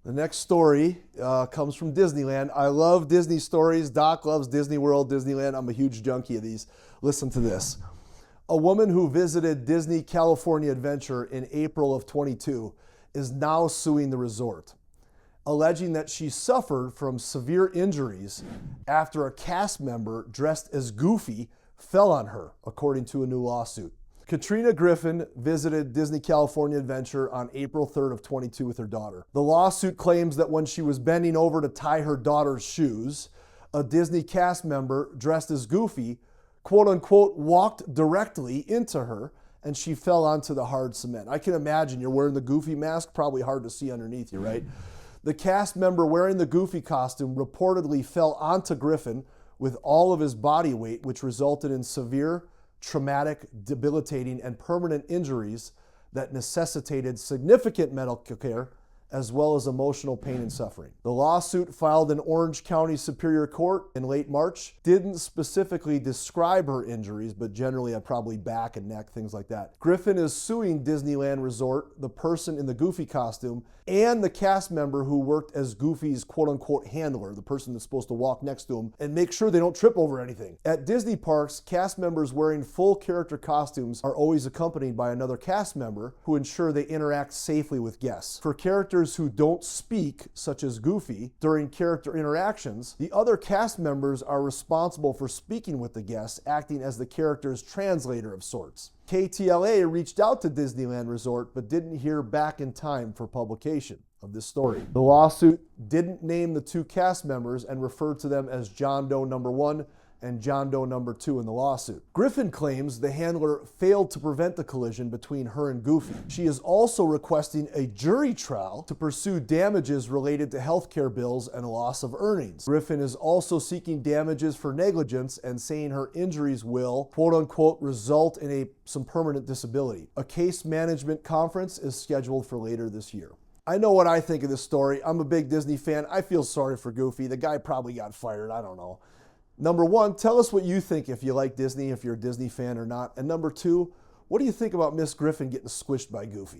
The next story comes from Disneyland. I love Disney stories. Doc loves Disney World, Disneyland. I'm a huge junkie of these. Listen to this. A woman who visited Disney California Adventure in April of 22 is now suing the resort, alleging that she suffered from severe injuries after a cast member dressed as Goofy fell on her, according to a new lawsuit. Katrina Griffin visited Disney California Adventure on April 3rd of 22 with her daughter. The lawsuit claims that when she was bending over to tie her daughter's shoes, a Disney cast member dressed as Goofy, quote unquote, walked directly into her and she fell onto the hard cement. I can imagine you're wearing the Goofy mask, probably hard to see underneath you, right? The cast member wearing the Goofy costume reportedly fell onto Griffin with all of his body weight, which resulted in severe, traumatic, debilitating, and permanent injuries that necessitated significant medical care as well as emotional pain and suffering. The lawsuit filed in Orange County Superior Court in late March didn't specifically describe her injuries, but generally had probably back and neck, things like that. Griffin is suing Disneyland Resort, the person in the Goofy costume, and the cast member who worked as Goofy's quote-unquote handler, the person that's supposed to walk next to him and make sure they don't trip over anything. At Disney parks, cast members wearing full character costumes are always accompanied by another cast member who ensure they interact safely with guests. For characters who don't speak, such as Goofy, during character interactions, the other cast members are responsible for speaking with the guests, acting as the character's translator of sorts. KTLA reached out to Disneyland Resort but didn't hear back in time for publication of this story. The lawsuit didn't name the two cast members and referred to them as John Doe number 1 and John Doe number 2 in the lawsuit. Griffin claims the handler failed to prevent the collision between her and Goofy. She is also requesting a jury trial to pursue damages related to healthcare bills and loss of earnings. Griffin is also seeking damages for negligence and saying her injuries will, quote unquote, result in some permanent disability. A case management conference is scheduled for later this year. I know what I think of this story. I'm a big Disney fan. I feel sorry for Goofy. The guy probably got fired. I don't know. Number one, tell us what you think if you like Disney, if you're a Disney fan or not. And number two, what do you think about Miss Griffin getting squished by Goofy?